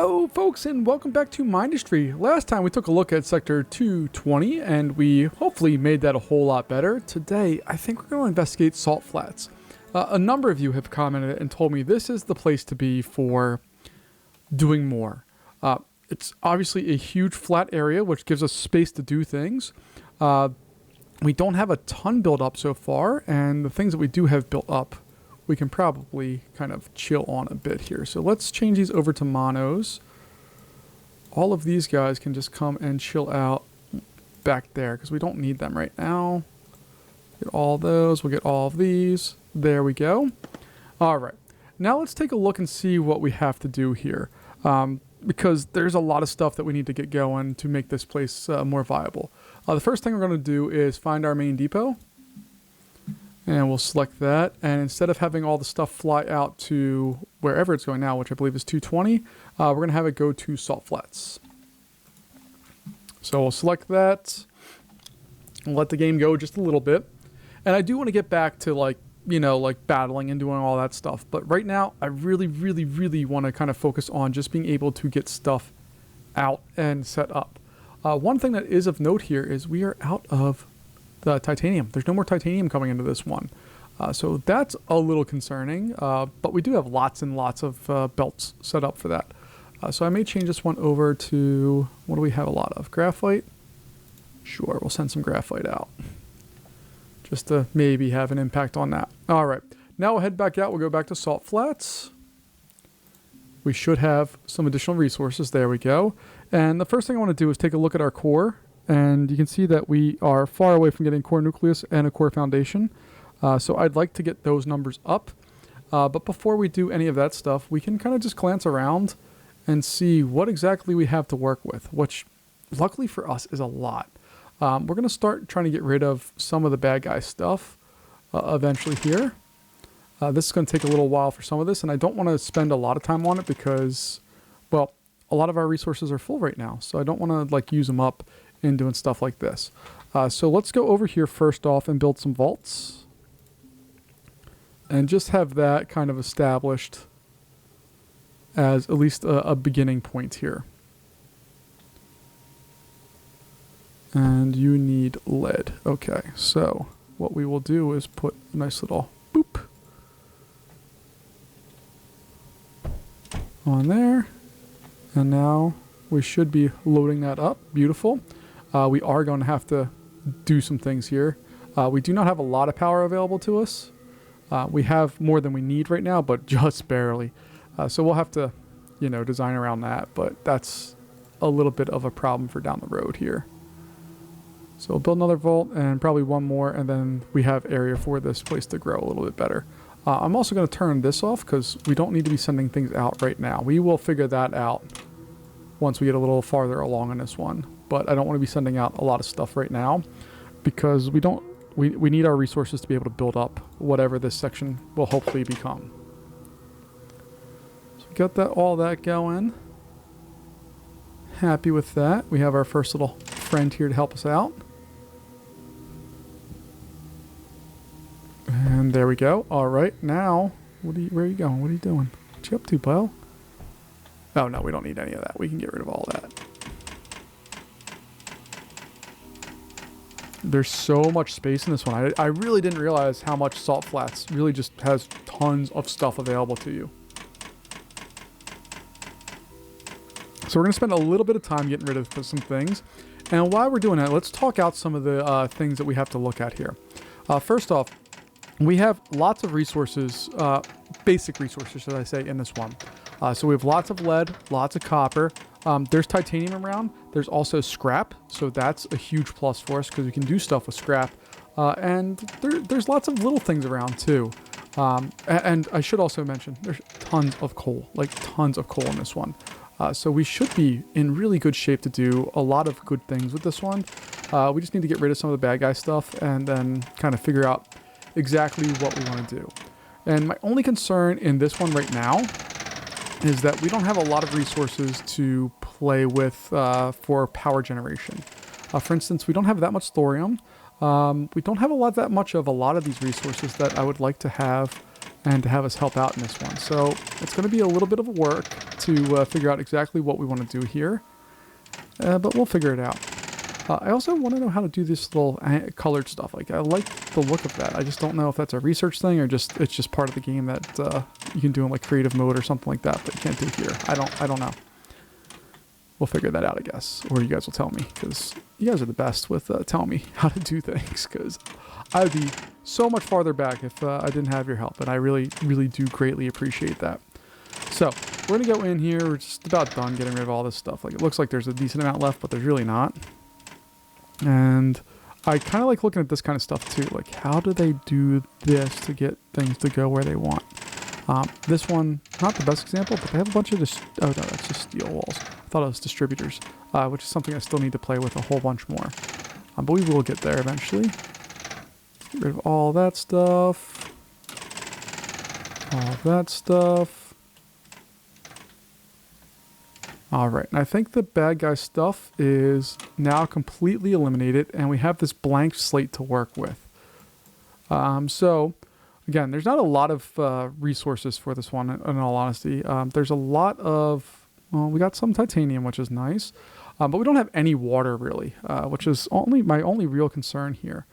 Hello folks and welcome back to Mindustry. Last time we took a look at Sector 220 and we hopefully made that a whole lot better. Today I think we're going to investigate Salt Flats. A number of you have commented and told me this is the place to be for doing more. It's obviously a huge flat area which gives us space to do things. We don't have a ton built up so far, and the things that we do have built up we can probably kind of chill on a bit here. So let's change these over to monos. All of these guys can just come and chill out back there because we don't need them right now. Get all those. We'll get all of these. There we go. All right. Now let's take a look and see what we have to do here. Because there's a lot of stuff that we need to get going to make this place more viable. The first thing we're going to do is find our main depot. And we'll select that, and instead of having all the stuff fly out to wherever it's going now, which I believe is 220, we're going to have it go to Salt Flats. So we'll select that, and let the game go just a little bit. And I do want to get back to like battling and doing all that stuff. But right now, I really want to kind of focus on just being able to get stuff out and set up. One thing that is of note here is we are out of the titanium. There's no more titanium coming into this one. So that's a little concerning, but we do have lots and lots of belts set up for that. So I may change this one over to, what do we have a lot of? Graphite? Sure, we'll send some graphite out. Just to maybe have an impact on that. All right, now we'll head back out. We'll go back to Salt Flats. We should have some additional resources. There we go. And the first thing I want to do is take a look at our core. And you can see that we are far away from getting core nucleus and a core foundation. So I'd like to get those numbers up. But before we do any of that stuff, we can kind of just glance around and see what exactly we have to work with, which luckily for us is a lot. We're going to start trying to get rid of some of the bad guy stuff eventually here. This is going to take a little while for some of this, and I don't want to spend a lot of time on it because, well, a lot of our resources are full right now. So I don't want to use them up in doing stuff like this. So let's go over here first off and build some vaults. And just have that kind of established as at least a beginning point here. And you need lead. Okay, so what we will do is put a nice little boop on there. And now we should be loading that up. Beautiful. We are going to have to do some things here. We do not have a lot of power available to us. We have more than we need right now, but just barely. So we'll have to, design around that. But that's a little bit of a problem for down the road here. So we'll build another vault and probably one more, and then we have area for this place to grow a little bit better. I'm also going to turn this off because we don't need to be sending things out right now. We will figure that out once we get a little farther along in this one. But I don't want to be sending out a lot of stuff right now because we need our resources to be able to build up whatever this section will hopefully become. So we got all that going. Happy with that. We have our first little friend here to help us out. And there we go. All right, now where are you going? What are you doing? What you up to, pal? Oh no, we don't need any of that. We can get rid of all that. There's so much space in this one. I really didn't realize how much Salt Flats really just has tons of stuff available to you. So we're going to spend a little bit of time getting rid of some things. And while we're doing that, let's talk out some of the things that we have to look at here. First off, we have lots of resources, basic resources, should I say, in this one. So we have lots of lead, lots of copper. There's titanium around. There's also scrap, so that's a huge plus for us because we can do stuff with scrap. And there's lots of little things around too. And I should also mention there's tons of coal in this one. So we should be in really good shape to do a lot of good things with this one. We just need to get rid of some of the bad guy stuff and then kind of figure out exactly what we want to do. And my only concern in this one right now is that we don't have a lot of resources to play with for power generation. For instance, we don't have that much thorium. We don't have that much of a lot of these resources that I would like to have and to have us help out in this one. So it's going to be a little bit of work to figure out exactly what we want to do here, but we'll figure it out. I also want to know how to do this little colored stuff. Like, I like the look of that. I just don't know if that's a research thing or just it's just part of the game that you can do in like creative mode or something like that, but you can't do here. I don't know. We'll figure that out, I guess, or you guys will tell me, because you guys are the best with telling me how to do things, because I would be so much farther back if I didn't have your help, and I really, really do greatly appreciate that. So we're going to go in here. We're just about done getting rid of all this stuff. Like, it looks like there's a decent amount left, but there's really not. And I kind of like looking at this kind of stuff too. Like, how do they do this to get things to go where they want? This one, not the best example, but they have a bunch of oh no, that's just steel walls. I thought it was distributors, which is something I still need to play with a whole bunch more. But we will get there eventually. Get rid of all that stuff. All that stuff. Alright, and I think the bad guy stuff is now completely eliminated, and we have this blank slate to work with. So, again, there's not a lot of resources for this one, in all honesty. There's a lot of... Well, we got some titanium, which is nice. But we don't have any water, really, which is my only real concern here.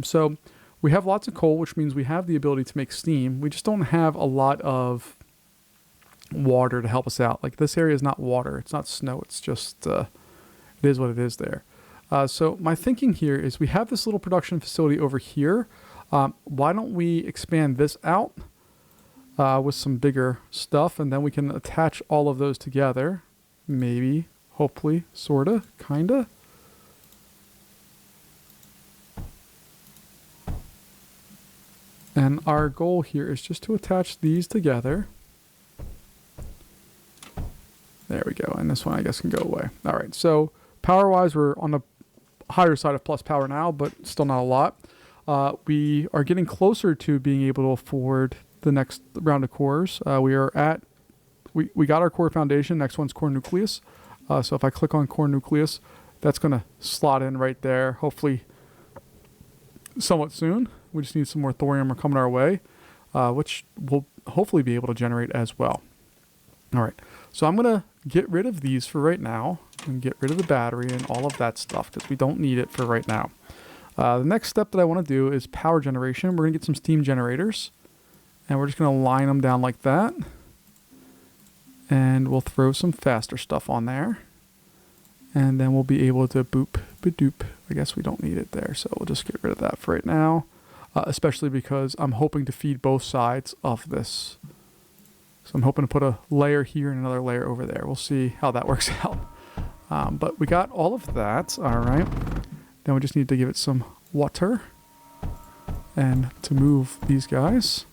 So we have lots of coal, which means we have the ability to make steam. We just don't have a lot of water to help us out. Like, this area is not water. It's not snow. It's just... it is what it is there. So my thinking here is we have this little production facility over here. Why don't we expand this out with some bigger stuff, and then we can attach all of those together. Maybe, hopefully, sorta, kinda. And our goal here is just to attach these together. There we go. And this one, I guess, can go away. All right. So power-wise, we're on the higher side of plus power now, but still not a lot. We are getting closer to being able to afford the next round of cores. We got our core foundation. Next one's core nucleus. So if I click on core nucleus, that's going to slot in right there, hopefully somewhat soon. We just need some more thorium coming our way, which we'll hopefully be able to generate as well. All right. So I'm going to get rid of these for right now and get rid of the battery and all of that stuff because we don't need it for right now. The next step that I want to do is power generation. We're going to get some steam generators, and we're just going to line them down like that. And we'll throw some faster stuff on there. And then we'll be able to boop, ba-doop. I guess we don't need it there, so we'll just get rid of that for right now. Especially because I'm hoping to feed both sides of this. So I'm hoping to put a layer here and another layer over there. We'll see how that works out. But we got all of that. All right. Then we just need to give it some water. And to move these guys.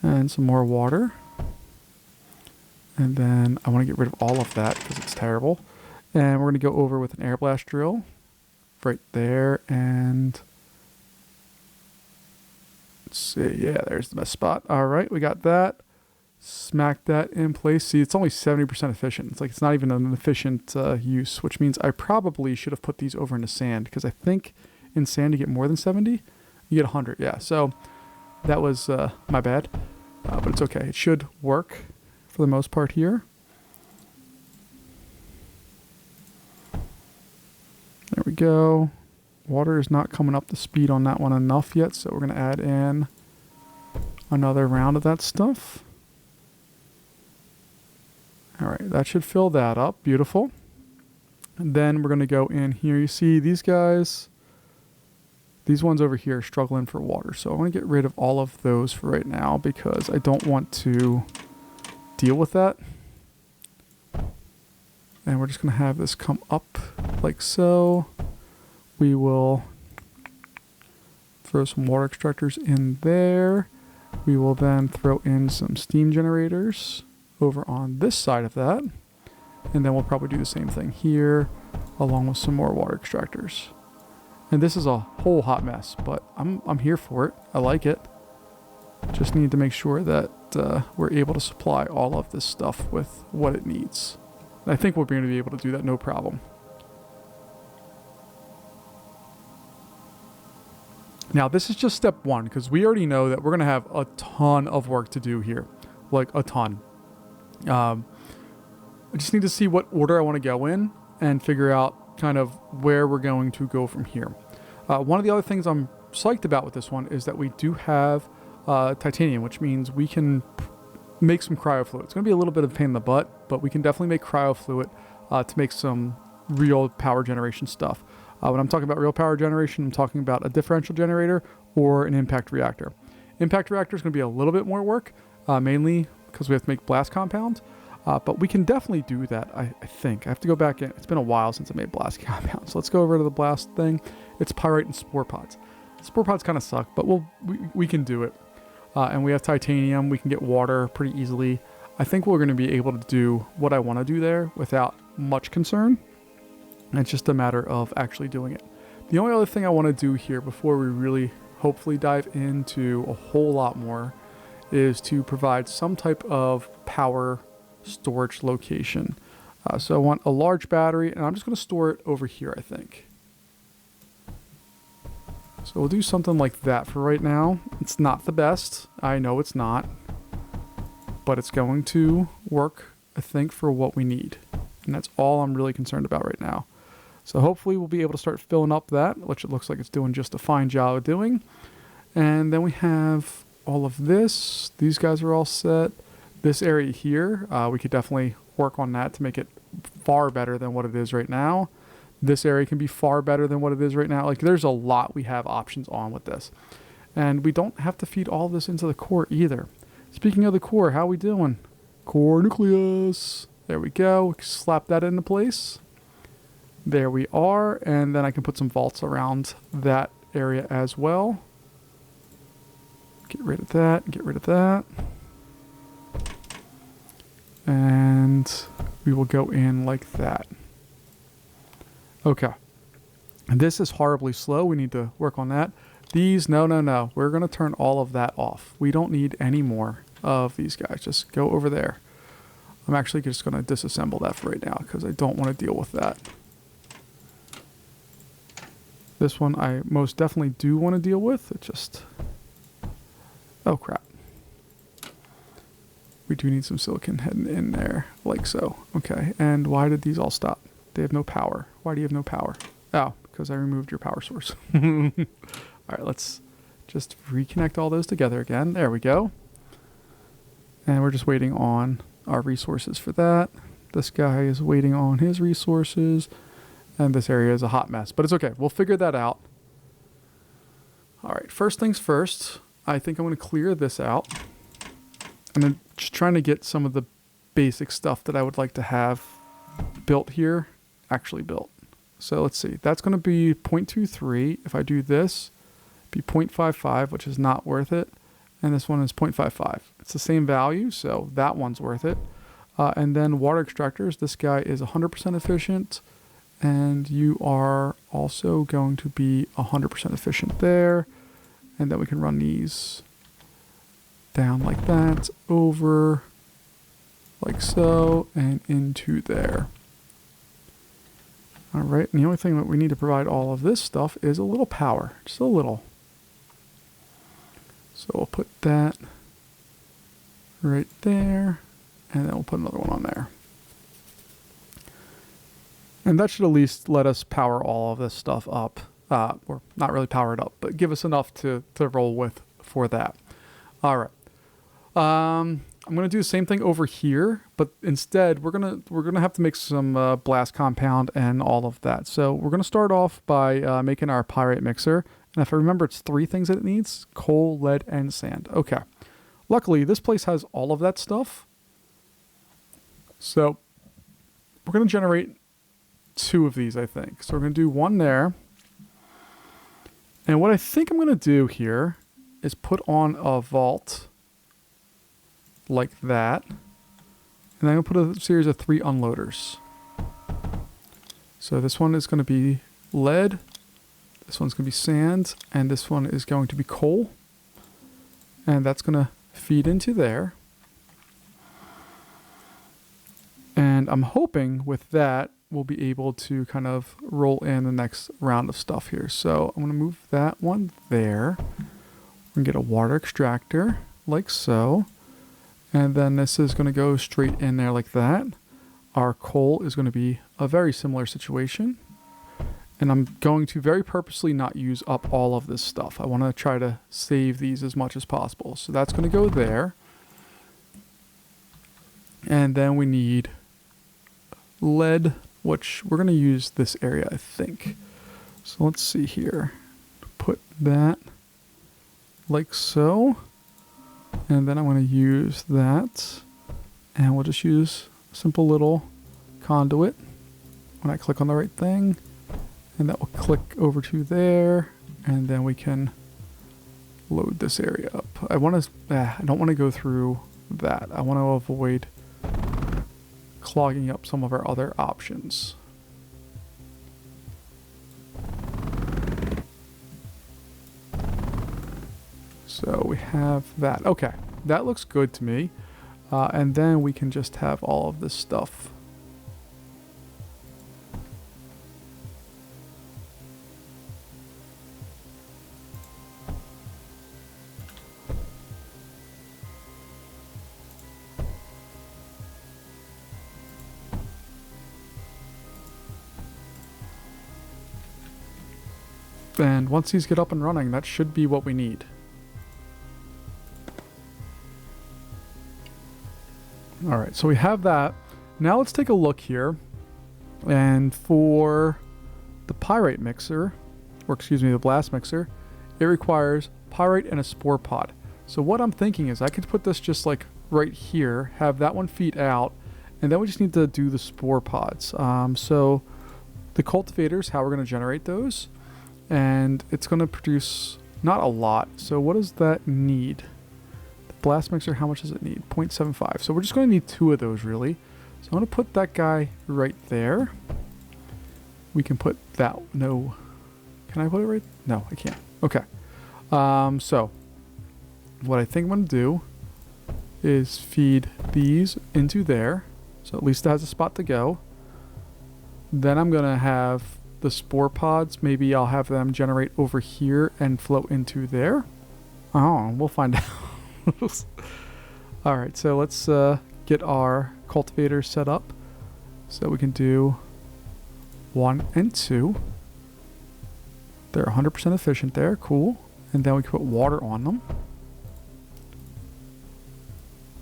And some more water. And then I want to get rid of all of that because it's terrible. And we're going to go over with an air blast drill. Right there. And... let's see. Yeah, there's the best spot. All right. We got that. Smack that in place. See, it's only 70% efficient. It's like it's not even an efficient use, which means I probably should have put these over into sand because I think in sand you get more than 70. You get 100. Yeah, so that was my bad, but it's okay. It should work for the most part here. There we go. Water is not coming up to speed on that one enough yet, so we're going to add in another round of that stuff. All right, that should fill that up. Beautiful. And then we're going to go in here. You see these guys, these ones over here are struggling for water. So I want to get rid of all of those for right now because I don't want to deal with that. And we're just going to have this come up like so. We will throw some water extractors in there. We will then throw in some steam generators over on this side of that, and then we'll probably do the same thing here along with some more water extractors. And this is a whole hot mess, but I'm here for it. I like it. Just need to make sure that we're able to supply all of this stuff with what it needs. And I think we're going to be able to do that no problem. Now this is just step one because we already know that we're going to have a ton of work to do here, like a ton. I just need to see what order I want to go in and figure out kind of where we're going to go from here. One of the other things I'm psyched about with this one is that we do have titanium, which means we can make some cryo fluid. It's going to be a little bit of a pain in the butt, but we can definitely make cryo fluid to make some real power generation stuff. When I'm talking about real power generation, I'm talking about a differential generator or an impact reactor. Impact reactor is going to be a little bit more work, mainly because we have to make blast compounds. But we can definitely do that, I think. I have to go back in. It's been a while since I made blast compounds. So let's go over to the blast thing. It's pyrite and spore pods. Spore pods kind of suck, but we can do it. And we have titanium. We can get water pretty easily. I think we're going to be able to do what I want to do there without much concern. And it's just a matter of actually doing it. The only other thing I want to do here before we really hopefully dive into a whole lot more is to provide some type of power storage location. So I want a large battery, and I'm just going to store it over here, I think. So we'll do something like that for right now. It's not the best. I know it's not. But it's going to work, I think, for what we need. And that's all I'm really concerned about right now. So hopefully we'll be able to start filling up that, which it looks like it's doing just a fine job of doing. And then we have all of this. These guys are all set. This area here, we could definitely work on that to make it far better than what it is right now. This area can be far better than what it is right now. Like, there's a lot we have options on with this. And we don't have to feed all of this into the core either. Speaking of the core, how we doing? Core nucleus. There we go. Slap that into place. There we are. And then I can put some vaults around that area as well. Get rid of that. Get rid of that. And we will go in like that. Okay. And this is horribly slow. We need to work on that. These, no. We're going to turn all of that off. We don't need any more of these guys. Just go over there. I'm actually just going to disassemble that for right now because I don't want to deal with that. This one I most definitely do want to deal with. It just... Oh, crap. We do need some silicon heading in there, like so. Okay, and why did these all stop? They have no power. Why do you have no power? Oh, because I removed your power source. All right, let's just reconnect all those together again. There we go. And we're just waiting on our resources for that. This guy is waiting on his resources. And this area is a hot mess, but it's okay. We'll figure that out. All right, first things first, I think I'm going to clear this out. And then just trying to get some of the basic stuff that I would like to have built here, actually built. So let's see, that's going to be 0.23. If I do this, it'd be 0.55, which is not worth it. And this one is 0.55. It's the same value, so that one's worth it. And then water extractors, this guy is 100% efficient. And you are also going to be 100% efficient there. And then we can run these down like that, over like so, and into there. All right, and the only thing that we need to provide all of this stuff is a little power, just a little. So we'll put that right there, and then we'll put another one on there. And that should at least let us power all of this stuff up, or not really power it up, but give us enough to roll with for that. All right. I'm gonna do the same thing over here, but instead we're gonna have to make some blast compound and all of that. So we're gonna start off by making our pyrite mixer. And if I remember, it's 3 things that it needs: coal, lead, and sand. Okay. Luckily, this place has all of that stuff. So we're gonna generate 2 of these, I think. So we're going to do 1 there. And what I think I'm going to do here is put on a vault like that. And I'm going to put a series of 3 unloaders. So this one is going to be lead. This one's going to be sand. And this one is going to be coal. And that's going to feed into there. And I'm hoping with that, we'll be able to kind of roll in the next round of stuff here. So I'm going to move that one there. We're going to get a water extractor like so. And then this is going to go straight in there like that. Our coal is going to be a very similar situation. And I'm going to very purposely not use up all of this stuff. I want to try to save these as much as possible. So that's going to go there. And then we need lead, which we're going to use this area, I think. So let's see here. Put that like so. And then I'm going to use that. And we'll just use a simple little conduit when I click on the right thing. And that will click over to there. And then we can load this area up. I don't want to go through that. I want to avoid clogging up some of our other options. So we have that. Okay, that looks good to me. And then we can just have all of this stuff. And once these get up and running, that should be what we need. All right, so we have that. Now let's take a look here. And for the pyrite mixer, or excuse me, the blast mixer, it requires pyrite and a spore pod. So what I'm thinking is I could put this just like right here, have that one feed out, and then we just need to do the spore pods. So the cultivators, how we're going to generate those. And it's going to produce not a lot. So what does that need? The blast mixer, how much does it need? 0.75. So we're just going to need 2 of those really. So I'm going to put that guy right there. We can put that. No. Can I put it right? No, I can't. Okay. So what I think I'm going to do is feed these into there. So at least it has a spot to go. Then I'm going to have the spore pods, maybe I'll have them generate over here and flow into there. Oh, we'll find out. All right, so let's get our cultivator set up so we can do 1 and 2. They're 100% efficient there, cool. And then we can put water on them.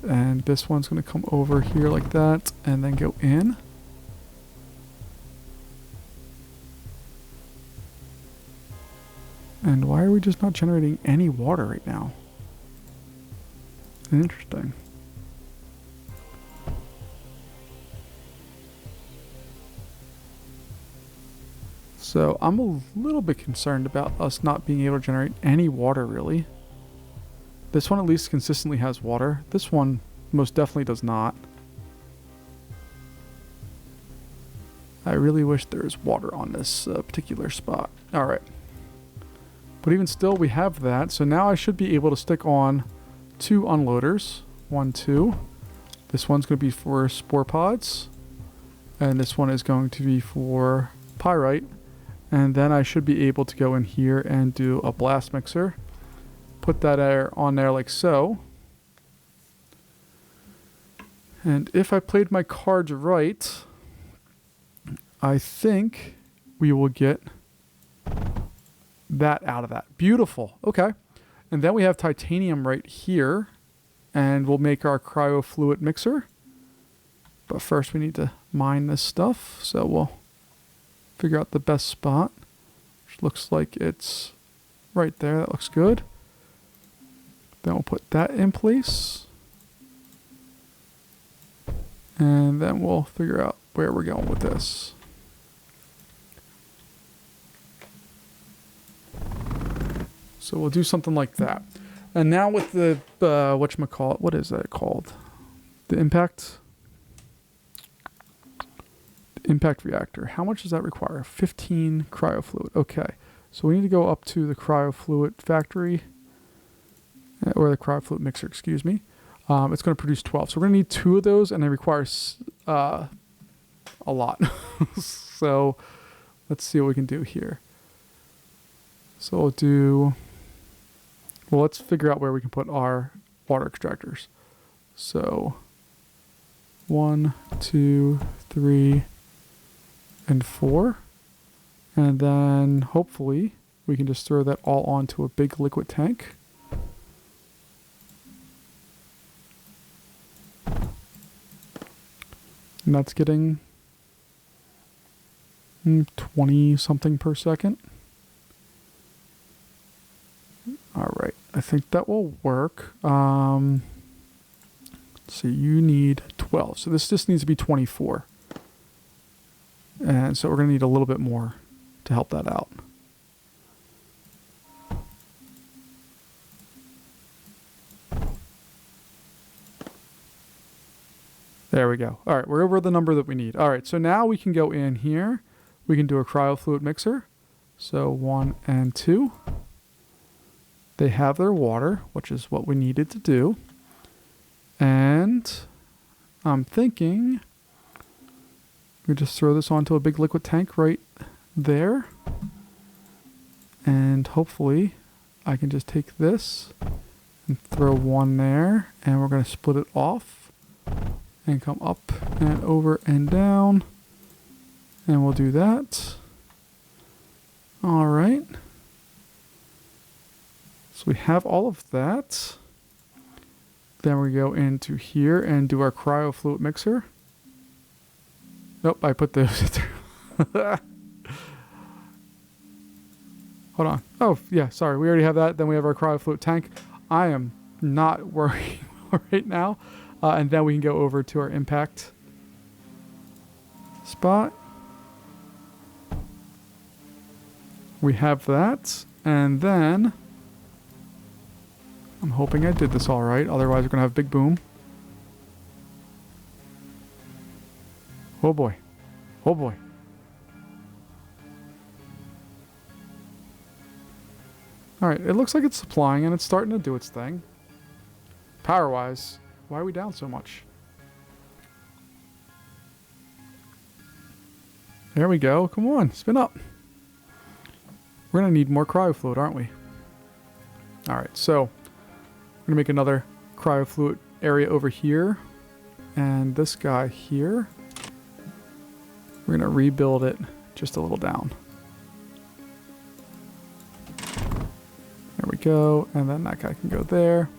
And this one's going to come over here like that and then go in. And why are we just not generating any water right now? Interesting. So I'm a little bit concerned about us not being able to generate any water really. This one at least consistently has water. This one most definitely does not. I really wish there was water on this particular spot. All right. But even still, we have that. So now I should be able to stick on 2 unloaders. 1, 2. This one's going to be for spore pods. And this one is going to be for pyrite. And then I should be able to go in here and do a blast mixer. Put that air on there like so. And if I played my cards right, I think we will get that out of that. Beautiful. Okay. And then we have titanium right here. And we'll make our cryofluid mixer. But first we need to mine this stuff. So we'll figure out the best spot. Which looks like it's right there. That looks good. Then we'll put that in place. And then we'll figure out where we're going with this. So we'll do something like that. And now with the, whatchamacallit, what is that called? The impact reactor. How much does that require? 15 cryofluid. Okay. So we need to go up to the cryofluid factory, or the cryofluid mixer, excuse me. It's going to produce 12. So we're going to need 2 of those, and they require a lot. So let's see what we can do here. So we'll do... Well, let's figure out where we can put our water extractors. So 1, 2, 3, and 4. And then hopefully we can just throw that all onto a big liquid tank. And that's getting 20 something per second. All right, I think that will work. Let's see, you need 12. So this just needs to be 24. And so we're going to need a little bit more to help that out. There we go. All right, we're over the number that we need. All right, so now we can go in here. We can do a cryofluid mixer. So 1 and 2. They have their water, which is what we needed to do. And I'm thinking we just throw this onto a big liquid tank right there. And hopefully I can just take this and throw one there. And we're going to split it off and come up and over and down. And we'll do that. All right. So we have all of that. Then we go into here and do our cryofluid mixer. Nope, I put those. Hold on. Oh, yeah, sorry. We already have that. Then we have our cryofluid tank. I am not worrying right now. And then we can go over to our impact spot. We have that. And then I'm hoping I did this all right. Otherwise, we're going to have a big boom. Oh, boy. Oh, boy. All right. It looks like it's supplying, and it's starting to do its thing. Power-wise, why are we down so much? There we go. Come on. Spin up. We're going to need more cryofluid, aren't we? All right. So we're going to make another cryofluid area over here. And this guy here, we're going to rebuild it just a little down. There we go. And then that guy can go there.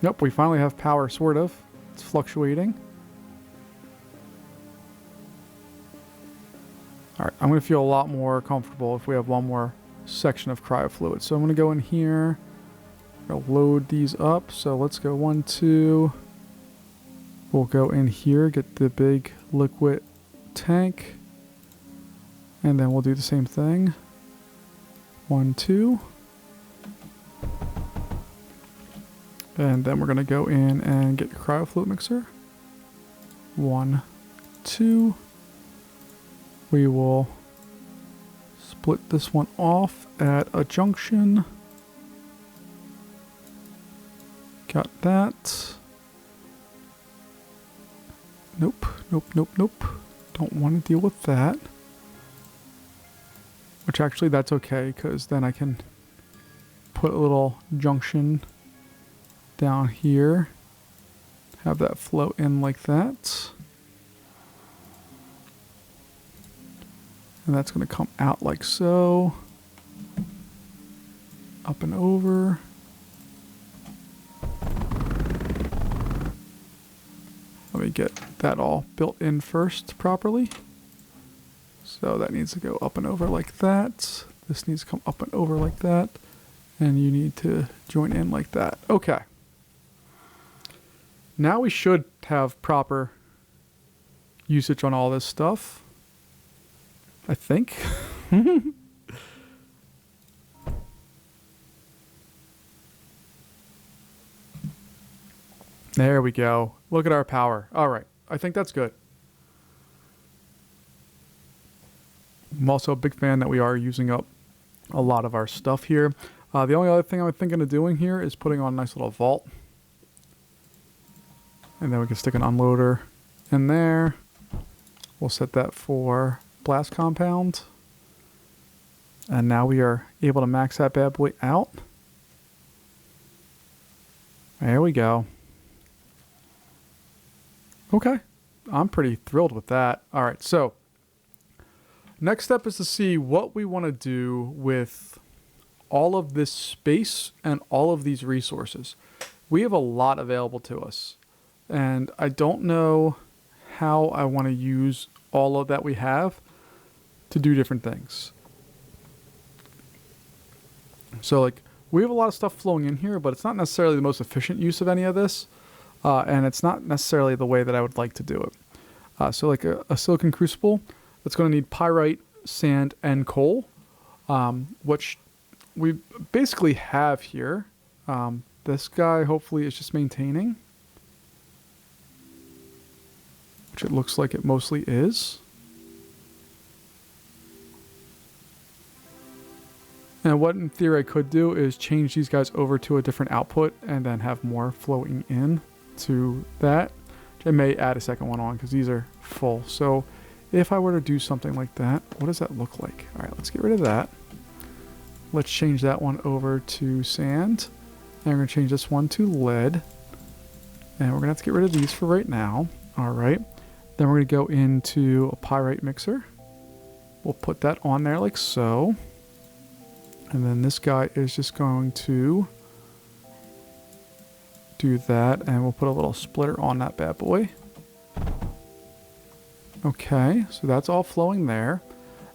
Nope, we finally have power, sort of. It's fluctuating. All right, I'm going to feel a lot more comfortable if we have one more section of cryofluid. So I'm going to go in here. I'll load these up. So let's go 1, 2. We'll go in here, get the big liquid tank. And then we'll do the same thing. 1, 2. And then we're going to go in and get your cryofluid mixer. 1, 2. We will split this one off at a junction. Got that. Nope, nope, nope, nope. Don't want to deal with that. Which actually that's okay, because then I can put a little junction down here. Have that flow in like that. And that's going to come out like so. Up and over. Let me get that all built in first properly. So that needs to go up and over like that. This needs to come up and over like that. And you need to join in like that. Okay. Now we should have proper usage on all this stuff. I think. There we go. Look at our power. All right. I think that's good. I'm also a big fan that we are using up a lot of our stuff here. The only other thing I'm thinking of doing here is putting on a nice little vault. And then we can stick an unloader in there. We'll set that for blast compound. And now we are able to max that bad boy out. There we go. Okay. I'm pretty thrilled with that. All right. So next step is to see what we want to do with all of this space and all of these resources. We have a lot available to us, and I don't know how I want to use all of that we have to do different things. So like we have a lot of stuff flowing in here, but it's not necessarily the most efficient use of any of this, and it's not necessarily the way that I would like to do it. So like a silicon crucible, that's going to need pyrite, sand, and coal, which we basically have here. This guy hopefully is just maintaining, which it looks like it mostly is. And what in theory I could do is change these guys over to a different output and then have more flowing in to that. I may add a second one on because these are full. So if I were to do something like that, what does that look like? All right, let's get rid of that. Let's change that one over to sand. And we're going to change this one to lead. And we're going to have to get rid of these for right now. All right. Then we're going to go into a pyrite mixer. We'll put that on there like so. And then this guy is just going to do that. And we'll put a little splitter on that bad boy. Okay, so that's all flowing there.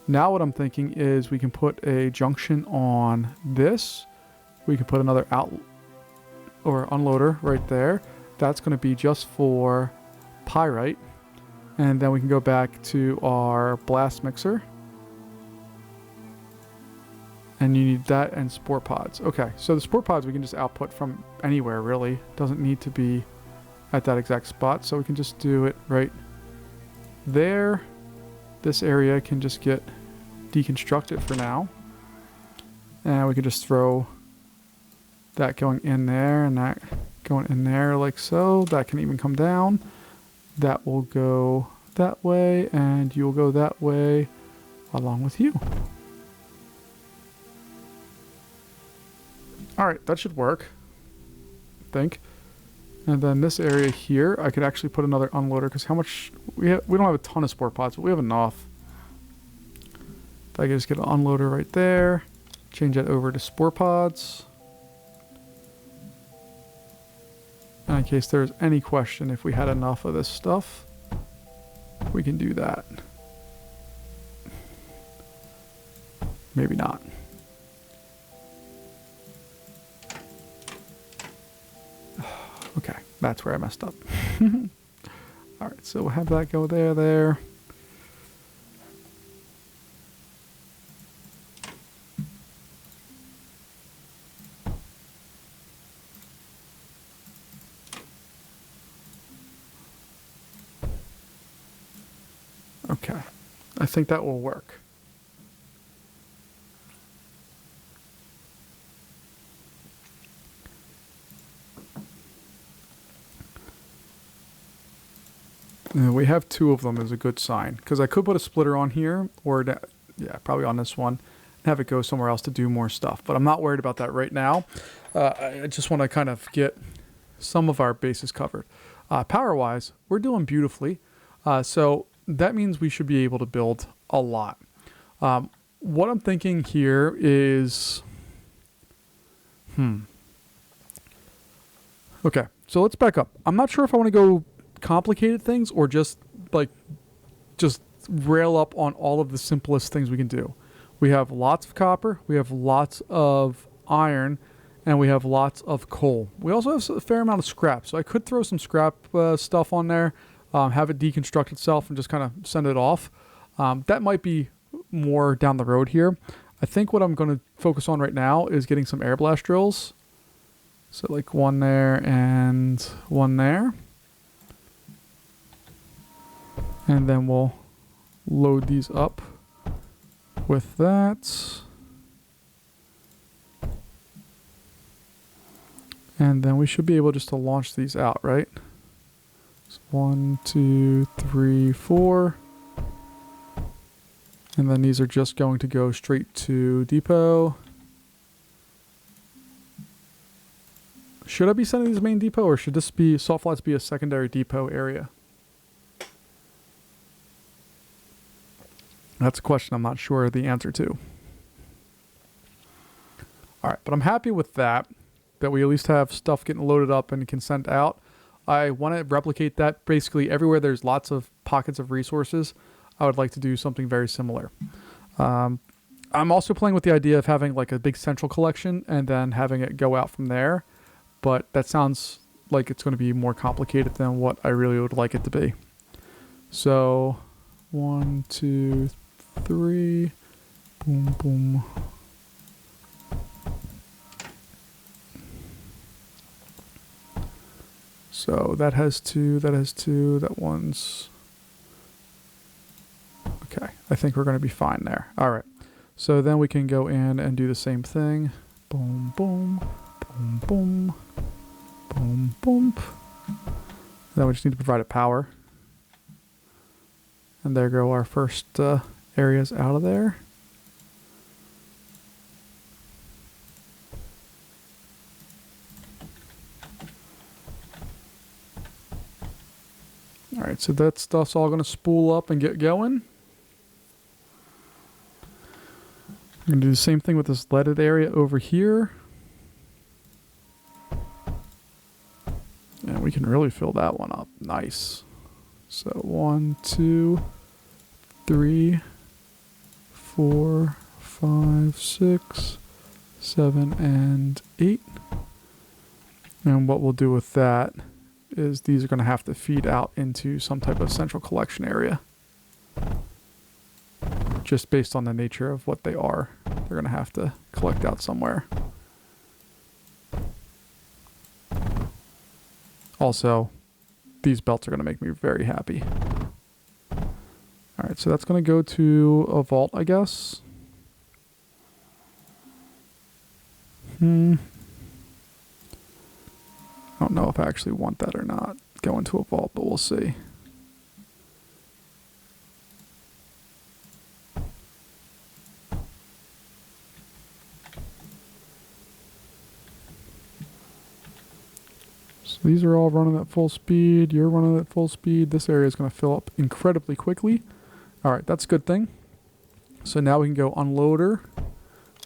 Now what I'm thinking is we can put a junction on this. We can put another out or unloader right there. That's going to be just for pyrite. And then we can go back to our blast mixer. And you need that and spore pods. Okay, so the spore pods we can just output from anywhere really. Doesn't need to be at that exact spot. So we can just do it right there. This area can just get deconstructed for now. And we can just throw that going in there and that going in there like so. That can even come down. That will go that way and you'll go that way along with you. Alright, that should work, I think. And then this area here, I could actually put another unloader because how much... We don't have a ton of spore pods, but we have enough. If I could just get an unloader right there. Change that over to spore pods. And in case there's any question if we had enough of this stuff, we can do that. Maybe not. Okay, that's where I messed up. Alright, so we'll have that go there. Okay, I think that will work. We have two of them is a good sign because I could put a splitter on here or yeah, probably on this one and have it go somewhere else to do more stuff, but I'm not worried about that right now. I just want to kind of get some of our bases covered. Power wise, we're doing beautifully. So that means we should be able to build a lot. What I'm thinking here is, okay, so let's back up. I'm not sure if I want to go complicated things or just rail up on all of the simplest things we can do. We have lots of copper, we have lots of iron, and we have lots of coal. We also have a fair amount of scrap, so I could throw some scrap stuff on there, have it deconstruct itself and just kind of send it off. That might be more down the road here. I think what I'm going to focus on right now is getting some air blast drills. So like one there and one there. And then we'll load these up with that. And then we should be able just to launch these out, right? So 1, 2, 3, 4. And then these are just going to go straight to depot. Should I be sending these main depot or should this be salt flats be a secondary depot area? That's a question I'm not sure the answer to. All right, but I'm happy with that we at least have stuff getting loaded up and can send out. I want to replicate that basically everywhere there's lots of pockets of resources. I would like to do something very similar. I'm also playing with the idea of having like a big central collection and then having it go out from there. But that sounds like it's going to be more complicated than what I really would like it to be. So 1, 2, 3, boom, boom. So that has 2, that one's... Okay, I think we're going to be fine there. All right, so then we can go in and do the same thing. Boom, boom, boom, boom, boom, boom. Then we just need to provide it power. And there go our first areas out of there. All right, so that stuff's all going to spool up and get going. I'm going to do the same thing with this leaded area over here. And we can really fill that one up. Nice. So 1, 2, 3, 4, 5, 6, 7, and 8. And what we'll do with that is these are going to have to feed out into some type of central collection area. Just based on the nature of what they are. They're going to have to collect out somewhere. Also, these belts are going to make me very happy. Alright, so that's going to go to a vault, I guess. I don't know if I actually want that or not. Go into a vault, but we'll see. So these are all running at full speed. You're running at full speed. This area is going to fill up incredibly quickly. All right, that's a good thing. So now we can go unloader.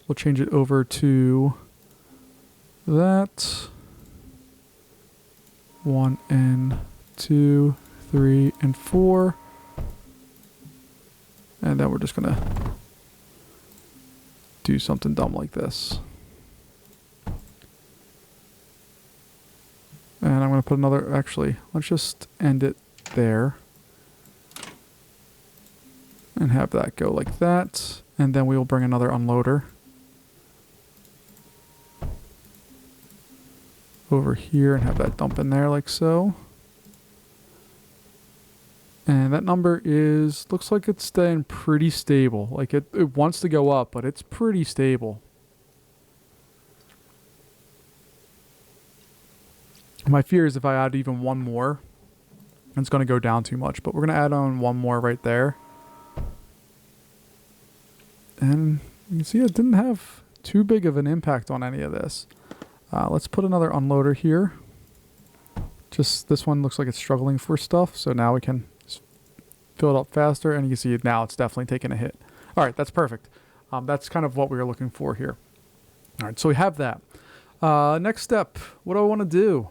We'll change it over to that. 1 and 2, 3 and 4. And then we're just going to do something dumb like this. And I'm going to put another, actually, let's just end it there. And have that go like that. And then we will bring another unloader over here and have that dump in there like so. And that number is, looks like it's staying pretty stable. Like it wants to go up, but it's pretty stable. My fear is if I add even one more, it's going to go down too much. But we're going to add on one more right there. And you can see it didn't have too big of an impact on any of this. Let's put another unloader here. Just this one looks like it's struggling for stuff. So now we can fill it up faster. And you can see now it's definitely taking a hit. All right, that's perfect. That's kind of what we were looking for here. All right, so we have that. Next step, what do I want to do?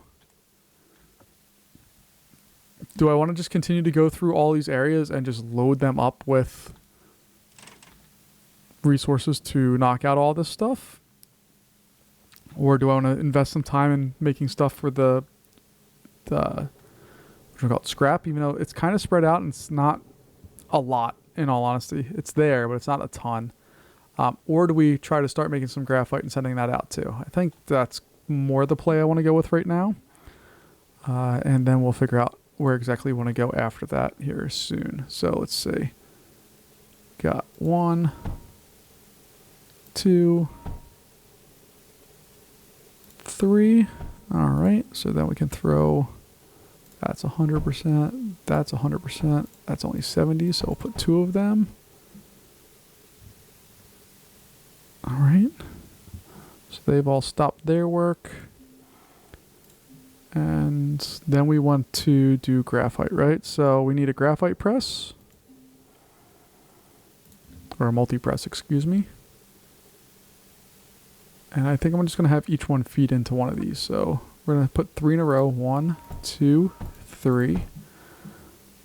Do I want to just continue to go through all these areas and just load them up with resources to knock out all this stuff? Or do I want to invest some time in making stuff for the what do we call it, scrap, even though it's kind of spread out and it's not a lot, in all honesty. It's there, but it's not a ton. Or do we try to start making some graphite and sending that out too? I think that's more the play I want to go with right now. And then we'll figure out where exactly we want to go after that here soon. So let's see. Got 1, 2, 3. All right. So then we can throw, that's 100%. That's 100%. That's only 70. So we'll put 2 of them. All right. So they've all stopped their work. And then we want to do graphite, right? So we need a graphite press. or a multi-press, excuse me. And I think I'm just going to have each one feed into one of these. So we're going to put 3 in a row. 1, 2, 3.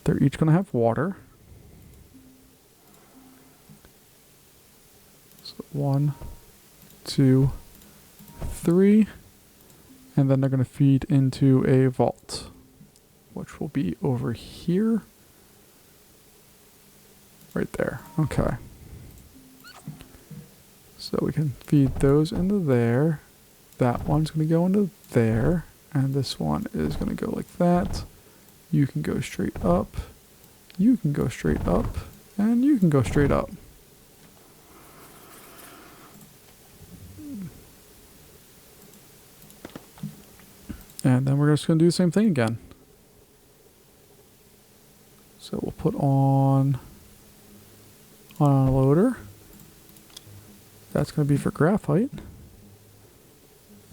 They're each going to have water. So 1, 2, 3. And then they're going to feed into a vault, which will be over here. Right there. Okay. So we can feed those into there. That one's going to go into there. And this one is going to go like that. You can go straight up. You can go straight up. And you can go straight up. And then we're just going to do the same thing again. So we'll put on a loader. That's going to be for graphite.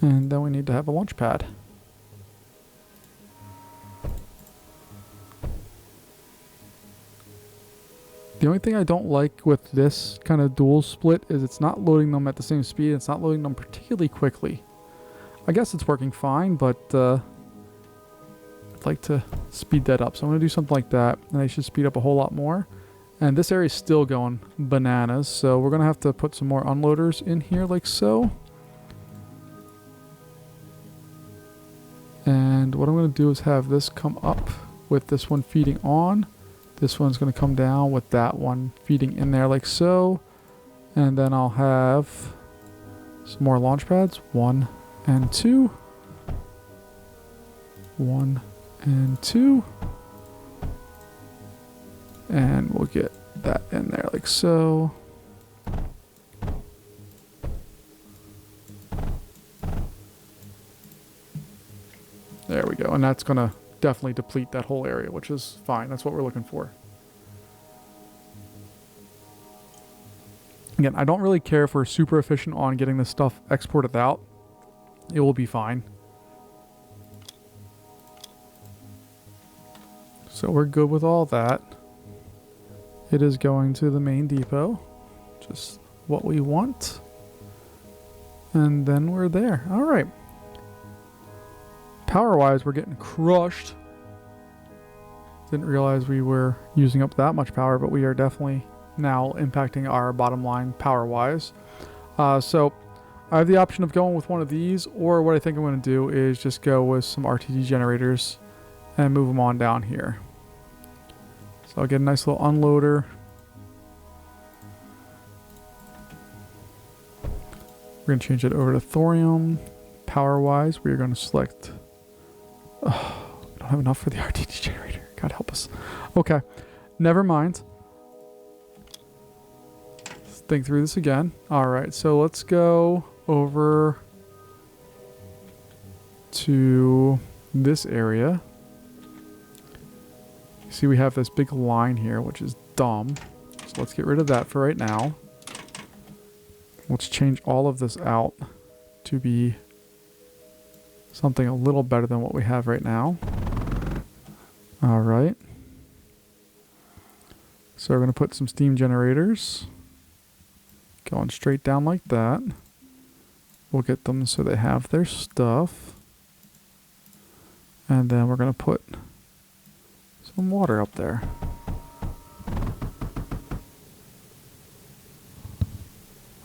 And then we need to have a launch pad. The only thing I don't like with this kind of dual split is it's not loading them at the same speed. It's not loading them particularly quickly. I guess it's working fine, but I'd like to speed that up. So I'm going to do something like that, and I should speed up a whole lot more. And this area is still going bananas, so we're going to have to put some more unloaders in here like so. And what I'm going to do is have this come up with this one feeding on. This one's going to come down with that one feeding in there like so. And then I'll have some more launch pads. 1 and 2. 1 and 2. And we'll get that in there like so. There we go. And that's going to definitely deplete that whole area, which is fine. That's what we're looking for. Again, I don't really care if we're super efficient on getting this stuff exported out. It will be fine. So we're good with all that. It is going to the main depot. Just what we want. And then we're there. All right. Power-wise, we're getting crushed. Didn't realize we were using up that much power, but we are definitely now impacting our bottom line power-wise. So I have the option of going with one of these, or what I think I'm going to do is just go with some RTD generators and move them on down here. So I'll get a nice little unloader. We're going to change it over to thorium. Power-wise, we are going to select... Oh, I don't have enough for the RTD generator. God help us. Okay, never mind. Let's think through this again. All right, so let's go over to this area. You see we have this big line here, which is dumb. So let's get rid of that for right now. Let's change all of this out to be something a little better than what we have right now. All right. So we're going to put some steam generators going straight down like that. We'll get them so they have their stuff. And then we're going to put some water up there.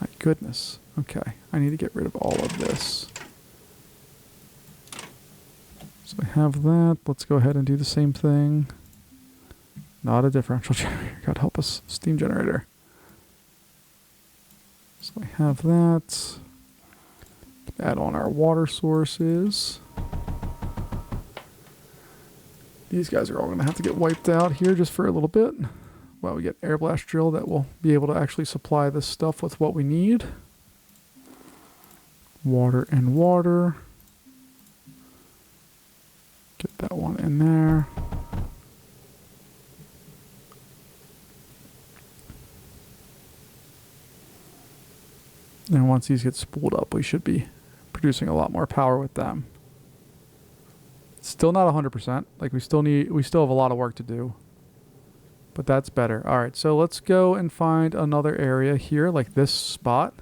My goodness. Okay, I need to get rid of all of this. So I have that. Let's go ahead and do the same thing. Not a differential generator. God help us. Steam generator. So I have that. Add on our water sources. These guys are all going to have to get wiped out here just for a little bit. While we get air blast drill that will be able to actually supply this stuff with what we need. Water and water. Get that one in there. And once these get spooled up, we should be producing a lot more power with them. Still not 100%. Like we still have a lot of work to do. but that's better. All right, so let's go and find another area here, like this spot.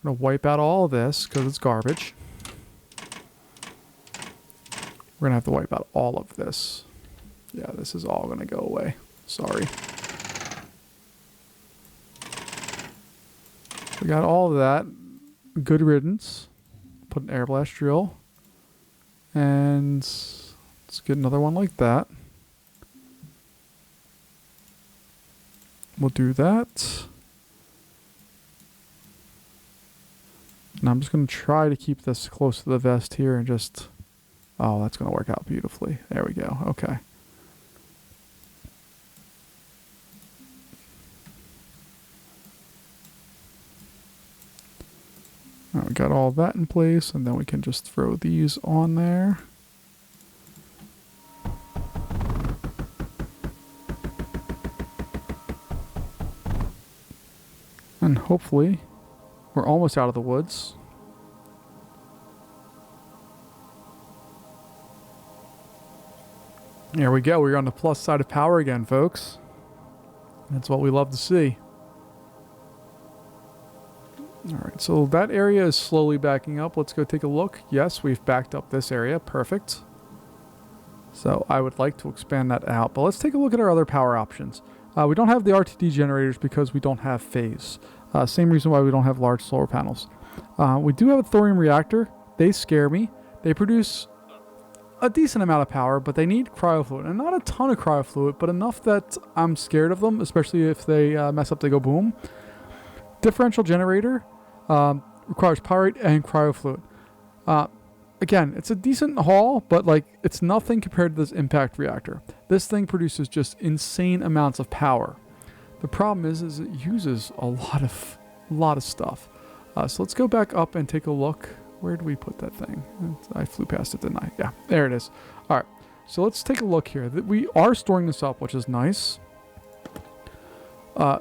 I'm going to wipe out all of this because it's garbage. We're going to have to wipe out all of this. Yeah, this is all going to go away. Sorry. We got all of that. Good riddance. Put an air blast drill. And let's get another one like that. We'll do that. And I'm just going to try to keep this close to the vest here and just... Oh, that's going to work out beautifully. There we go. Okay. All right, we got all that in place, and then we can just throw these on there. And hopefully, we're almost out of the woods. There we go. We're on the plus side of power again, folks. That's what we love to see. All right, so that area is slowly backing up. Let's go take a look. Yes, we've backed up this area. Perfect. So I would like to expand that out. But let's take a look at our other power options. We don't have the RTD generators because we don't have phase. Same reason why we don't have large solar panels. We do have a thorium reactor. They scare me. They produce a decent amount of power, but they need cryofluid. And not a ton of cryofluid, but enough that I'm scared of them, especially if they mess up, they go boom. Differential generator requires pyrite and cryofluid. Again, it's a decent haul, but like it's nothing compared to this impact reactor. This thing produces just insane amounts of power. The problem is it uses a lot of stuff. So let's go back up and take a look. Where did we put that thing? I flew past it, didn't I? Yeah, there it is. All right, so let's take a look here. We are storing this up, which is nice.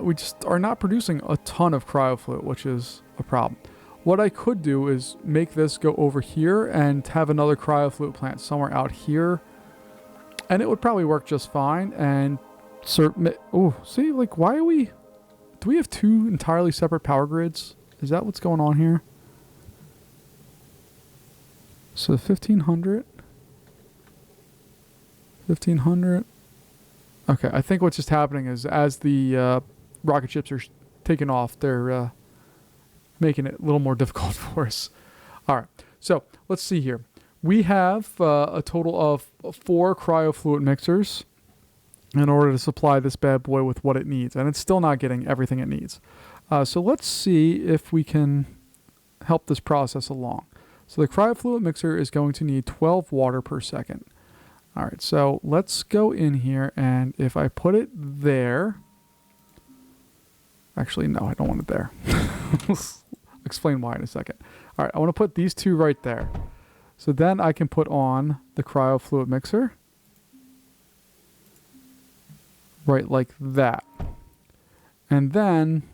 We just are not producing a ton of cryofluid, which is a problem. What I could do is make this go over here and have another cryofluid plant somewhere out here. And it would probably work just fine. And oh, see, like, why are we... Do we have two entirely separate power grids? Is that what's going on here? So 1500. 1500. Okay, I think what's just happening is as the rocket ships are taking off, they're making it a little more difficult for us. All right, so let's see here. We have a total of 4 cryofluid mixers in order to supply this bad boy with what it needs, and it's still not getting everything it needs. So let's see if we can help this process along. So the cryofluid mixer is going to need 12 water per second. All right, so let's go in here, and if I put it there... Actually, no, I don't want it there. Explain why in a second. All right, I want to put these two right there. So then I can put on the cryofluid mixer. Right like that. And then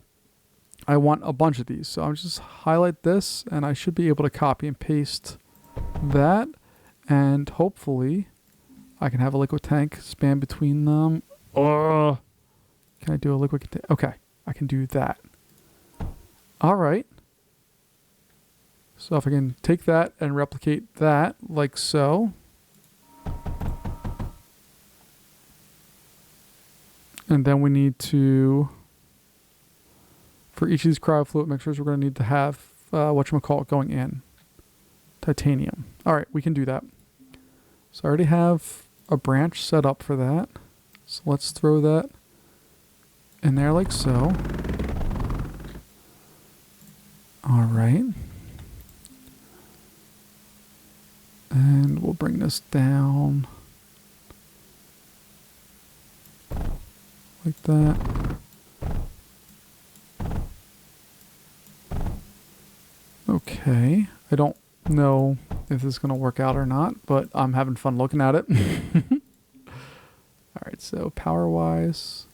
I want a bunch of these. So I'll just highlight this, and I should be able to copy and paste that. And hopefully I can have a liquid tank span between them. Can I do a liquid tank? Okay, I can do that. All right. So if I can take that and replicate that like so. And then we need to, for each of these cryofluid mixers, we're going to need to have, whatchamacallit, going in. Titanium. All right, we can do that. So I already have a branch set up for that. So let's throw that in there like so. All right. And we'll bring this down like that. Okay. I don't know if this is going to work out or not, but I'm having fun looking at it. All right, so power-wise,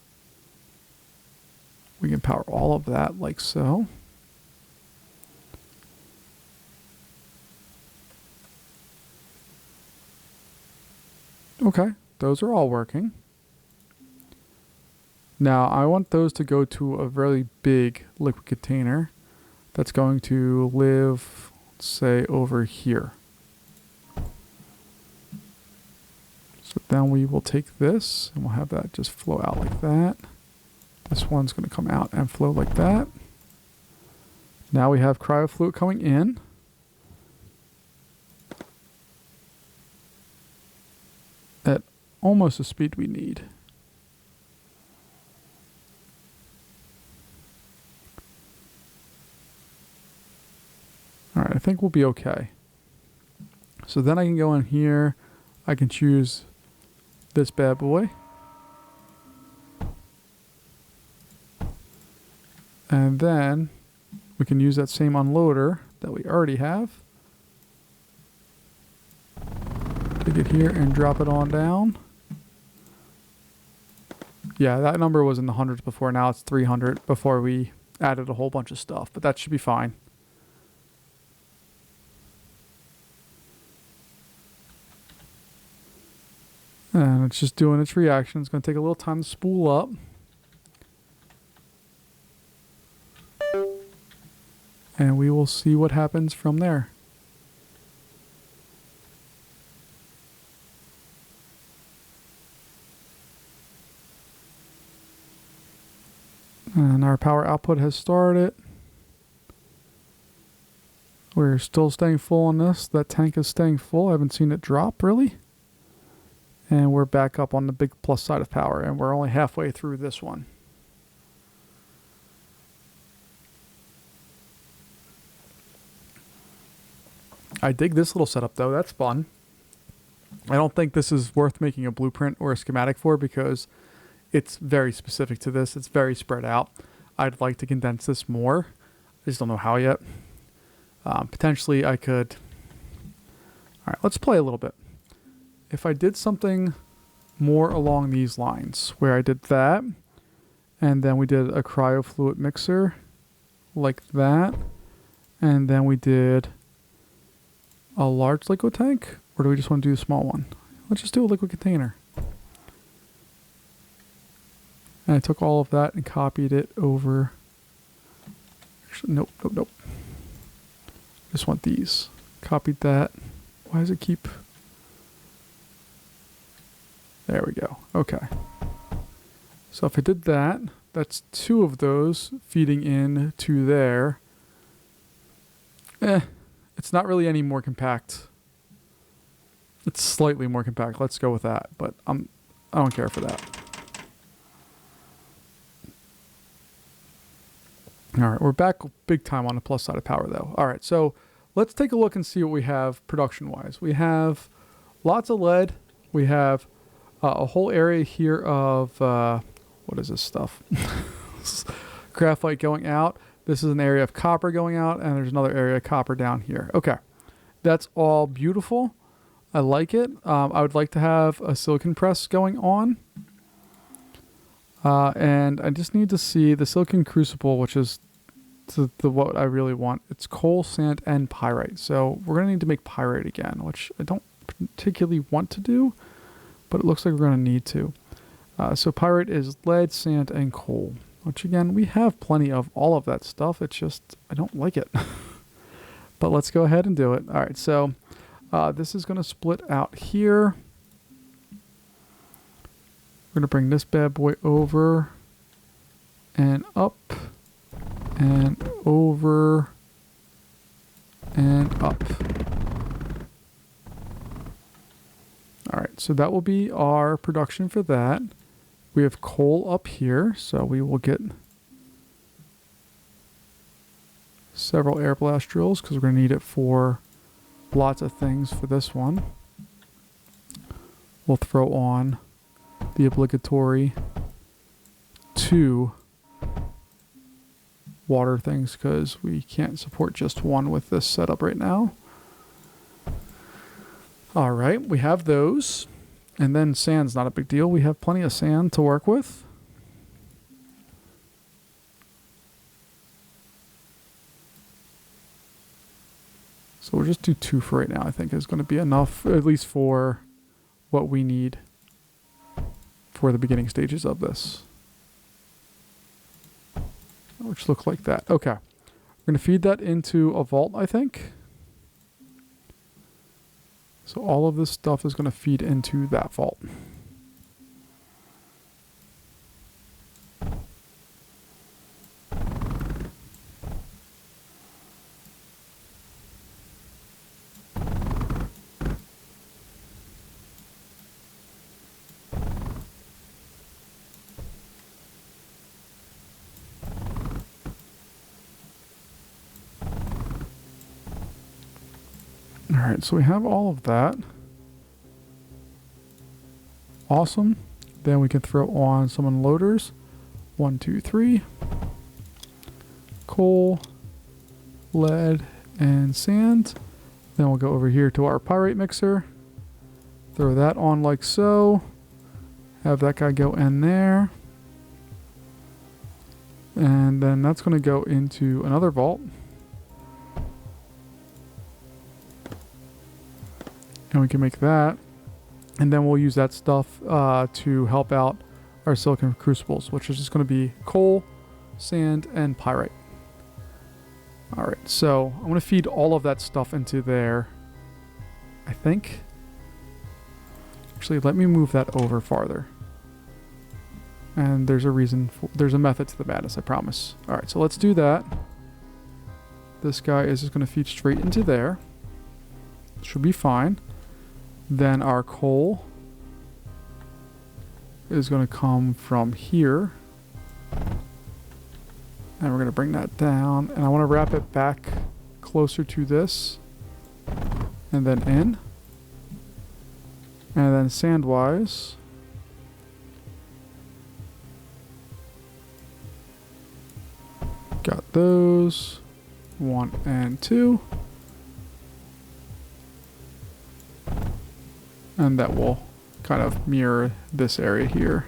we can power all of that like so. Okay, those are all working. Now I want those to go to a really big liquid container that's going to live, let's say, over here. So then we will take this and we'll have that just flow out like that. This one's going to come out and flow like that. Now we have cryofluid coming in. At almost the speed we need. All right, I think we'll be okay. So then I can go in here. I can choose this bad boy. And then we can use that same unloader that we already have. Take it here and drop it on down. Yeah, that number was in the hundreds before. Now it's 300 before we added a whole bunch of stuff, but that should be fine. And it's just doing its reaction. It's going to take a little time to spool up. And we will see what happens from there. And our power output has started. We're still staying full on this. That tank is staying full. I haven't seen it drop really. And we're back up on the big plus side of power, and we're only halfway through this one. I dig this little setup though, that's fun. I don't think this is worth making a blueprint or a schematic for because it's very specific to this. It's very spread out. I'd like to condense this more. I just don't know how yet. Potentially I could... All right, let's play a little bit. If I did something more along these lines, where I did that, and then we did a cryofluid mixer, like that, and then we did a large liquid tank, or do we just want to do a small one? Let's just do a liquid container. And I took all of that and copied it over. Actually, nope. Just want these. Copied that. Why does it keep... There we go. Okay. So if I did that, that's 2 of those feeding in to there. It's not really any more compact. It's slightly more compact. Let's go with that. But I don't care for that. All right, we're back big time on the plus side of power though. All right, so let's take a look and see what we have production-wise. We have lots of lead. We have a whole area here of, what is this stuff? Graphite going out. This is an area of copper going out, and there's another area of copper down here. Okay, that's all beautiful. I like it. I would like to have a silicon press going on. And I just need to see the silicon crucible, which is the what I really want. It's coal, sand, and pyrite. So we're going to need to make pyrite again, which I don't particularly want to do, but it looks like we're going to need to. So pyrite is lead, sand, and coal, which again, we have plenty of all of that stuff. It's just, I don't like it. But let's go ahead and do it. All right, so this is going to split out here. We're going to bring this bad boy over and up and over and up. All right, so that will be our production for that. We have coal up here, so we will get several air blast drills because we're going to need it for lots of things for this one. We'll throw on the obligatory 2 water things because we can't support just one with this setup right now. All right, we have those. And then sand's not a big deal. We have plenty of sand to work with. So we'll just do 2 for right now, I think is going to be enough, at least for what we need for the beginning stages of this. which look like that. Okay. We're going to feed that into a vault, I think. So all of this stuff is going to feed into that vault. All right, so we have all of that. Awesome. Then we can throw on some unloaders. 1, 2, 3. Coal, lead, and sand. Then we'll go over here to our pyrite mixer. Throw that on like so. Have that guy go in there. And then that's going to go into another vault. And we can make that. And then we'll use that stuff to help out our silicon crucibles, which is just going to be coal, sand, and pyrite. All right, so I'm going to feed all of that stuff into there, I think. Actually, let me move that over farther. And there's a reason, there's a method to the madness, I promise. All right, so let's do that. This guy is just going to feed straight into there. Should be fine. Then our coal is going to come from here. And we're going to bring that down. And I want to wrap it back closer to this. And then in. And then sand-wise, got those. 1 and 2. And that will kind of mirror this area here.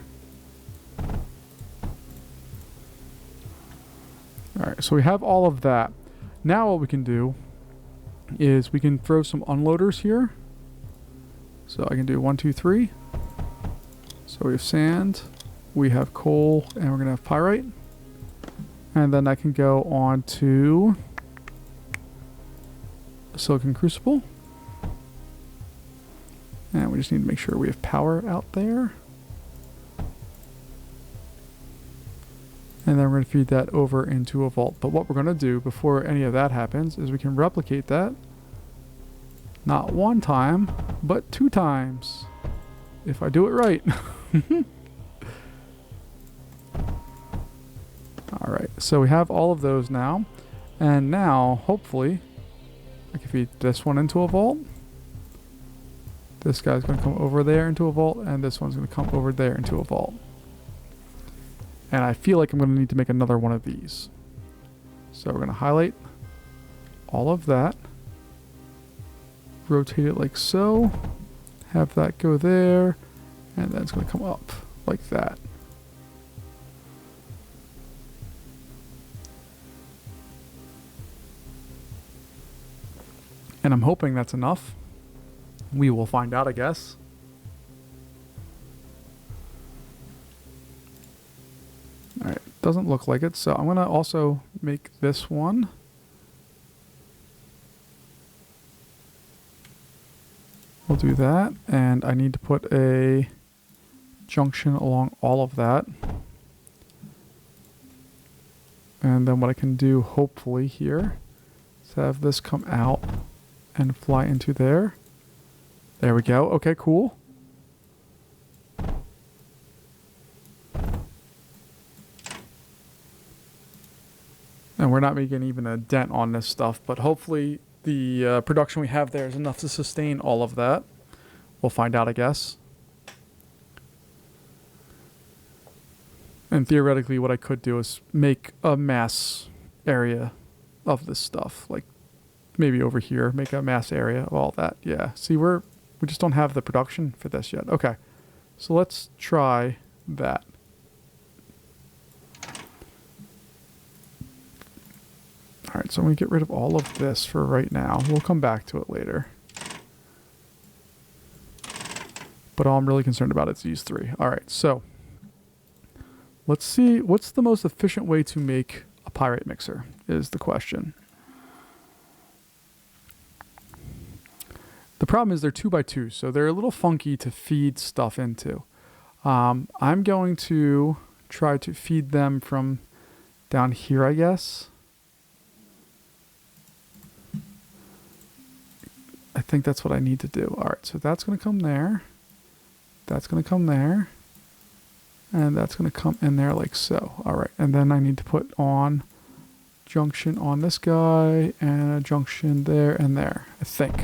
Alright, so we have all of that. Now what we can do is we can throw some unloaders here. So I can do 1, 2, 3. So we have sand, we have coal, and we're going to have pyrite. And then I can go on to a silicon crucible. And we just need to make sure we have power out there. And then we're going to feed that over into a vault. But what we're going to do before any of that happens is we can replicate that. Not 1 time, but 2 times. If I do it right. Alright, so we have all of those now. And now, hopefully, I can feed this one into a vault. This guy's going to come over there into a vault, and this one's going to come over there into a vault. And I feel like I'm going to need to make another one of these. So we're going to highlight all of that. Rotate it like so. Have that go there. And then it's going to come up like that. And I'm hoping that's enough. We will find out, I guess. Alright, doesn't look like it, so I'm going to also make this one. We'll do that, and I need to put a junction along all of that. And then what I can do, hopefully, here, is have this come out and fly into there. There we go. Okay, cool. And we're not making even a dent on this stuff, but hopefully the production we have there is enough to sustain all of that. We'll find out, I guess. And theoretically, what I could do is make a mass area of this stuff. Like, maybe over here, make a mass area of all that. Yeah, see, we just don't have the production for this yet. Okay, so let's try that. All right, so I'm going to get rid of all of this for right now. We'll come back to it later. But all I'm really concerned about is these 3. All right, so let's see what's the most efficient way to make pyrite mixer is the question. The problem is they're 2x2, so they're a little funky to feed stuff into. I'm going to try to feed them from down here, I guess. I think that's what I need to do. All right, so that's going to come there. That's going to come there. And that's going to come in there like so. All right, and then I need to put on junction on this guy and a junction there and there, I think.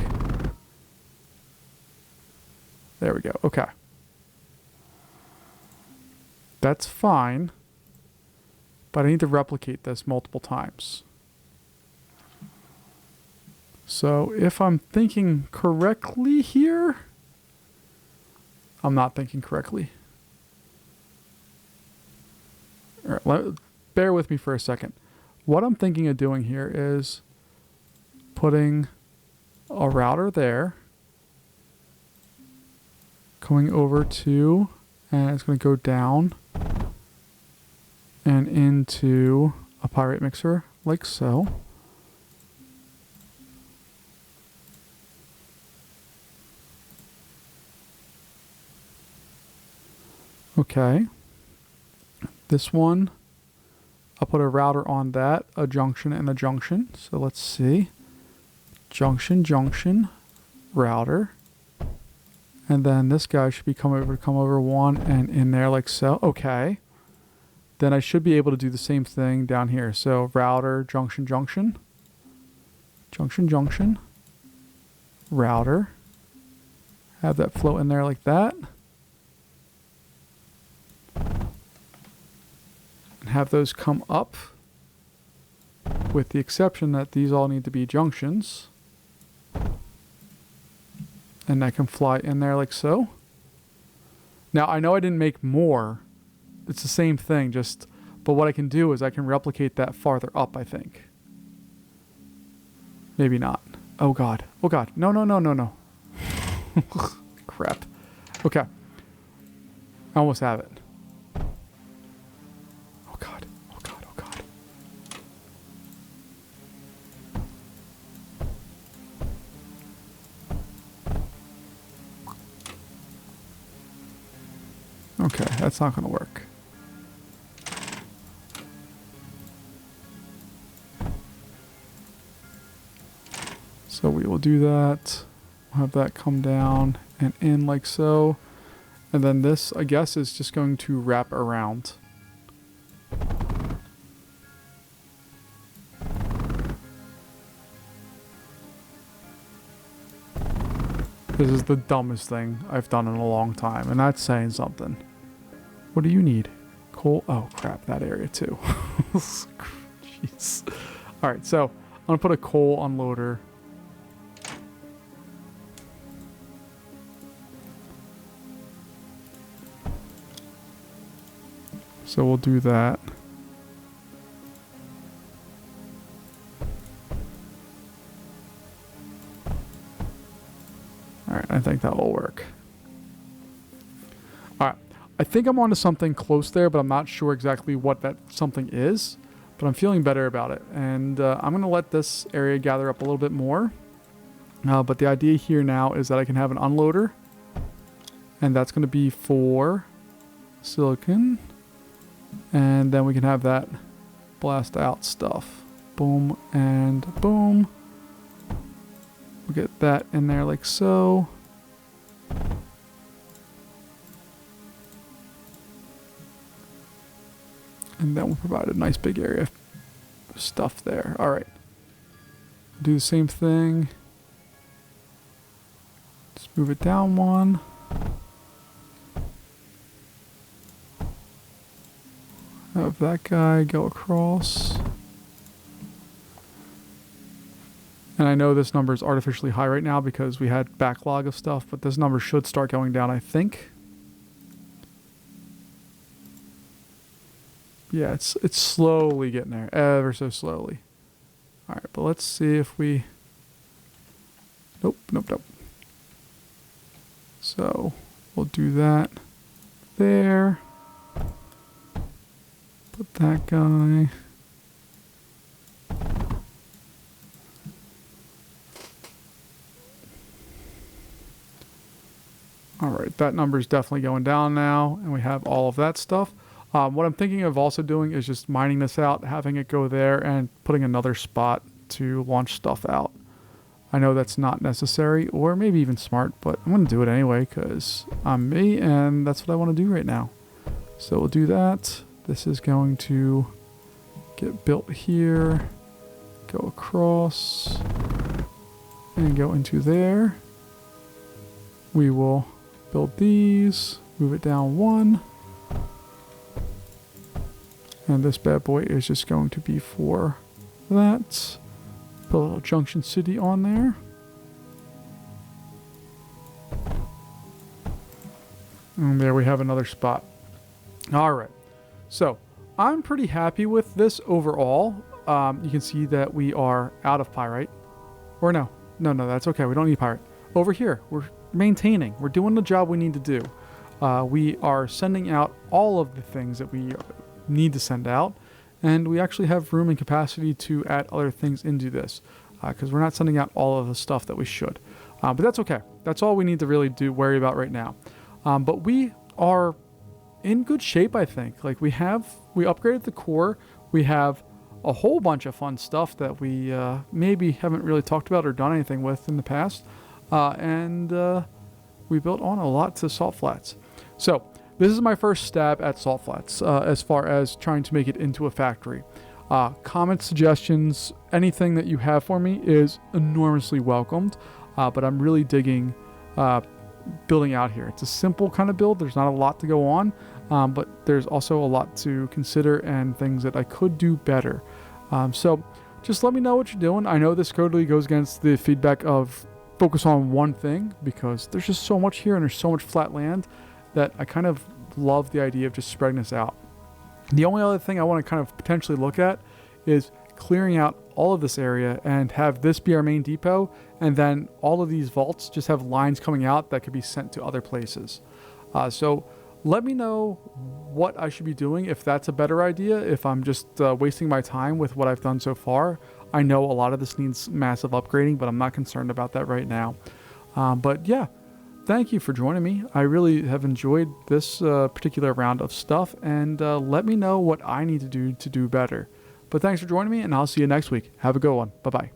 There we go. Okay. That's fine. But I need to replicate this multiple times. So if I'm thinking correctly here, I'm not thinking correctly. All right, bear with me for a second. What I'm thinking of doing here is putting a router there, going over to, and it's going to go down and into a pyrite mixer like so. Okay. This one, I'll put a router on that, a junction and a junction. So let's see. Junction, junction, router. And then this guy should be come over one and in there like so. Okay. Then I should be able to do the same thing down here. So router, junction, junction. Junction, junction. Router. Have that flow in there like that. And have those come up. With the exception that these all need to be junctions. And I can fly in there like so. Now, I know I didn't make more. It's the same thing, but what I can do is I can replicate that farther up, I think. Maybe not. Oh, God. Oh, God. No, no, no, no, no. Crap. Okay. I almost have it. Oh, God. Oh, God. Oh, God. Okay, that's not going to work. So we will do that. We'll have that come down and in like so. And then this, I guess, is just going to wrap around. This is the dumbest thing I've done in a long time, and that's saying something. What do you need? Coal? Oh, crap, that area too. Jeez. All right, so I'm going to put a coal unloader. So we'll do that. All right, I think that will work. All right, I think I'm onto something close there, but I'm not sure exactly what that something is, but I'm feeling better about it. And I'm going to let this area gather up a little bit more. But the idea here now is that I can have an unloader, and that's going to be for silicon. And then we can have that blast out stuff. Boom and boom. We'll get that in there like so. And then we'll provide a nice big area of stuff there. All right. Do the same thing. Just move it down one. Have that guy go across. And I know this number is artificially high right now because we had backlog of stuff, but this number should start going down, I think. Yeah, it's slowly getting there, ever so slowly. All right, but let's see if we... Nope, nope, nope. So we'll do that there. Put that guy that number is definitely going down now, and we have all of that stuff. What I'm thinking of also doing is just mining this out, having it go there, and putting another spot to launch stuff out. I know that's not necessary, or maybe even smart, but I'm going to do it anyway because I'm me, and that's what I want to do right now. So we'll do that. This is going to get built here, go across, and go into there. We will build these, move it down one. And this bad boy is just going to be for that. Put a little Junction City on there. And there we have another spot. All right. So I'm pretty happy with this overall. You can see that we are out of pyrite. Or no, that's okay. We don't need pyrite. Over here, we're maintaining. We're doing the job we need to do. We are sending out all of the things that we need to send out, and we actually have room and capacity to add other things into this because we're not sending out all of the stuff that we should. But that's okay. That's all we need to really worry about right now. But we are in good shape, I think. Like we upgraded the core. We have a whole bunch of fun stuff that we maybe haven't really talked about or done anything with in the past. And we built on a lot to Salt Flats. So this is my first stab at Salt Flats as far as trying to make it into a factory. Comments, suggestions, anything that you have for me is enormously welcomed. But I'm really digging building out here. It's a simple kind of build. There's not a lot to go on, but there's also a lot to consider and things that I could do better. So just let me know what you're doing. I know this totally goes against the feedback of focus on one thing because there's just so much here and there's so much flat land that I kind of love the idea of just spreading this out. The only other thing I want to kind of potentially look at is clearing out all of this area and have this be our main depot, and then all of these vaults just have lines coming out that could be sent to other places. So let me know what I should be doing, if that's a better idea, if I'm just wasting my time with what I've done so far. I know a lot of this needs massive upgrading, but I'm not concerned about that right now. But yeah, thank you for joining me. I really have enjoyed this particular round of stuff, and let me know what I need to do better. But thanks for joining me, and I'll see you next week. Have a good one. Bye-bye.